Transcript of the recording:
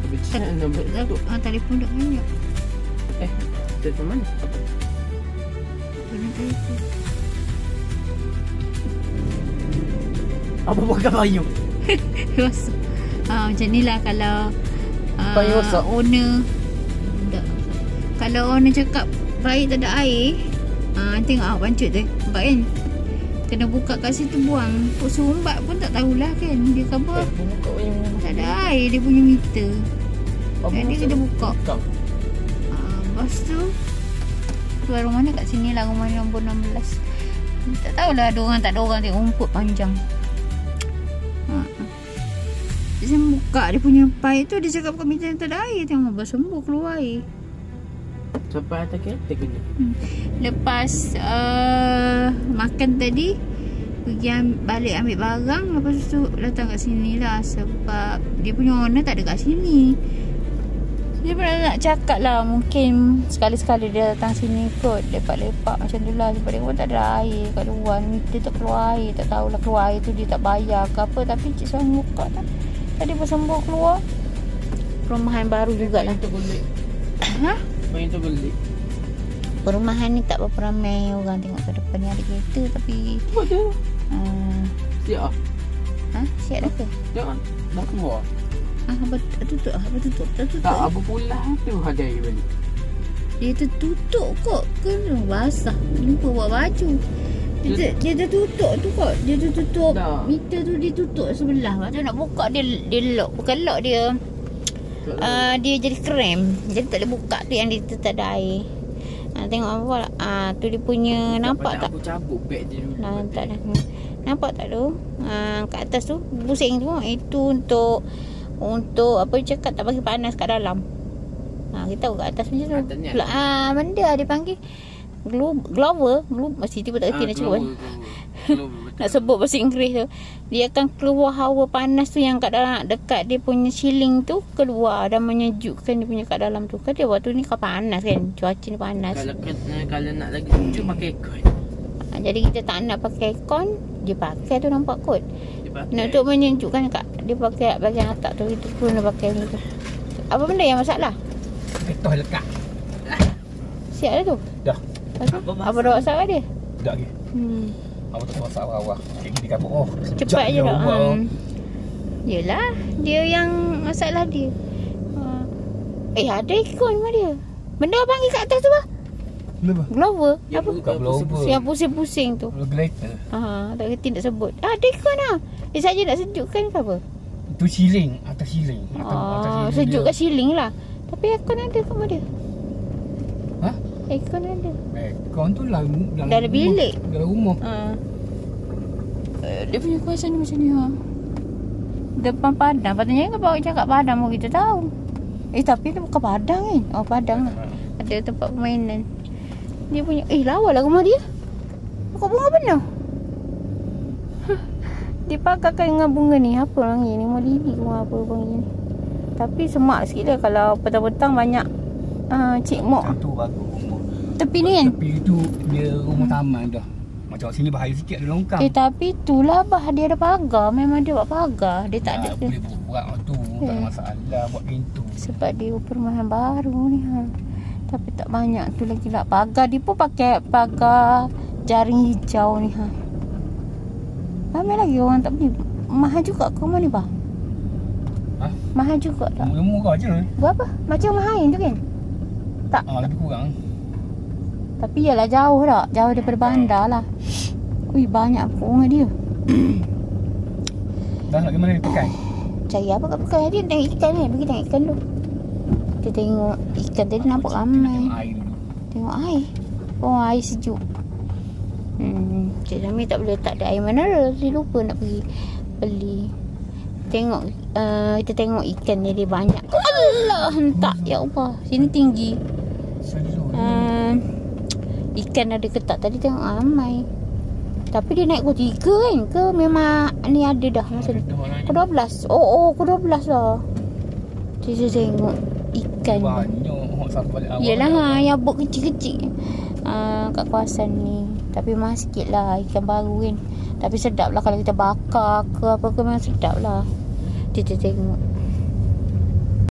Tapi cina nombor tu. Telefon dah banyak. Telefon mana? Banyak telefon. Apa pakai payung? Rosak. Macam ni lah kalau Payung rosak? owner tak. Kalau owner cakap baik tak ada air, tengok pancut tu. Nampak kan? Kena buka kat situ buang. Kok sumbat pun tak tahulah kan. Dia kata Buka payung. tak ada air dia punya meter. Kan dia kena buka. Lepas tu keluar rumah ni kat sini lah, rumah nombor 16. Tak tahulah ada orang tak ada orang, tengok rumput panjang. Dia buka dia punya pipe tu, dia cakap kat meter tak ada air. Tengok bersembuh keluar air. Sampai atas kereta ke ni? Lepas makan tadi, pergi balik ambil barang. Lepas tu datang kat sini lah. Sebab dia punya owner tak ada kat sini. Dia pernah nak cakap lah, mungkin sekali-sekali dia datang sini kot, lepak-lepak macam tu lah. Sebab dia pun tak ada air kat luar, meter tak keluar air. Tak tahulah keluar air tu dia tak bayar ke apa. Tapi cik Suami buka tak, tadi bersembuh keluar. Perumahan baru jugalah. Main tu golek. Main tu golek. Perumahan ni tak berapa ramai orang, tengok ke depan ni ada kereta tapi Apa tu? Siap ah? Siap dah ke? Jangan. Dah keluar. Apa tutup? Apa tutup? Tak tutup. Tak, apa pula tu ada air balik. Dia tertutup kot. Kena basah. Lupa buat baju. Dia tertutup tu kot. Dia tertutup. Tak. Meter tu ditutup sebelah. Macam nak buka dia lock. Bukan lock dia. Dia jadi krem. Jadi tak boleh buka tu yang dia tak ada air. Tengok apa lah. Tu dia punya. Nampak tak? Aku cabut beg dia dulu. Tak dah. Nampak tak tu? Kat atas tu pusing tu. Itu untuk apa cakap, tak bagi panas kat dalam. Kita tahu kat atas macam tu. Benda dia panggil Glover. Mesti tiba tak kerti nak cakap. Nak sebut bahasa Inggeris tu. Dia akan keluar hawa panas tu yang kat dalam, dekat dia punya ceiling tu keluar dan menyejukkan dia punya kat dalam tu. Kan dia waktu ni kan panas kan, cuaca ni panas. Kalau nak lagi sejuk pakai aircon. Jadi kita tak nak pakai aircon, dia pakai tu, nampak kot. Nak untuk menyejukkan kat, dia pakai bahagian atas tu. Kita pun nak pakai ni tu. Apa benda yang masalah? Kereta lekat. Siap dah tu? Dah. Apa dah WhatsApp kat dia? Tak lagi. Apa tak WhatsApp awal. Dia kata cepat je dah. Yelah, dia yang masalah dia. Ada aircon rumah dia. Benda apa panggil kat atas tu bah? Glover. Apa? Glover. Yang pusing-pusing tu. Regulator. Tak kerti nak sebut. Ada aircon lah. Dia saja nak sejukkan ke apa? Itu ceiling. Atas ceiling. Sejuk kat ceiling lah. Tapi aircon ada kat rumah dia. Aircon ada. Aircon tu dalam bilik. Dalam rumah. Dia punya kawasan ni macam ni depan padang. Patutnya kan bawa cakap padang pun kita tahu. Tapi tu bukan padang kan. Padang lah. Ada tempat permainan. Dia punya lawa lah rumah dia. Pokok bunga benar. Dia pakarkan dengan bunga ni. Apa orang ni? Rumah lili ke apa bunga ni. Tapi semak sikit lah. Kalau petang-petang banyak cik mok. Tu bagus rumah. Tepi ni kan? Tepi tu dia rumah taman dah. Macam sini bahaya sikit ada longkang. Tapi itulah bah, dia ada pagar. Memang dia buat pagar. Dia tak ada. Boleh buat tu. Tak ada masalah buat pintu. Sebab dia perumahan baru ni Tapi tak banyak tu lagi lah. Pagar dia pun pakai pagar jaring hijau ni Ramai lagi orang tak beli. Mahal juga ke rumah ni bah? Mahal juga tak? Murah je. Berapa? Macam mahal tu kan? Tak? Lebih kurang. Tapi ialah jauh tak? Jauh daripada bandar lah. Ui, banyak bunga dia. Dah nak ke mana pekan? Cari apa kat pekan? Dia tengok ikan kan? Pergi tengok ikan tu. Dia tengok ikan tadi nampak ramai. Tengok air. Air sejuk. Cik Zami tak boleh tak ada air mineral. Dia lupa nak pergi beli. Tengok kita tengok ikan ni dia banyak. Allah, hentak ya Allah. Sini tinggi. Ikan ada ketak tadi tengok ramai. Tapi dia naik pukul 3 kan? Ke memang ni ada dah masa ni? Pukul 12. Pukul 12 lah. Saya tengok ikan. Banyak. Yelah yang bot kecil-kecil kat kawasan ni. Tapi mahal sikit lah ikan baru kan. Tapi sedap lah kalau kita bakar ke apa ke, memang sedap lah. Kita tengok.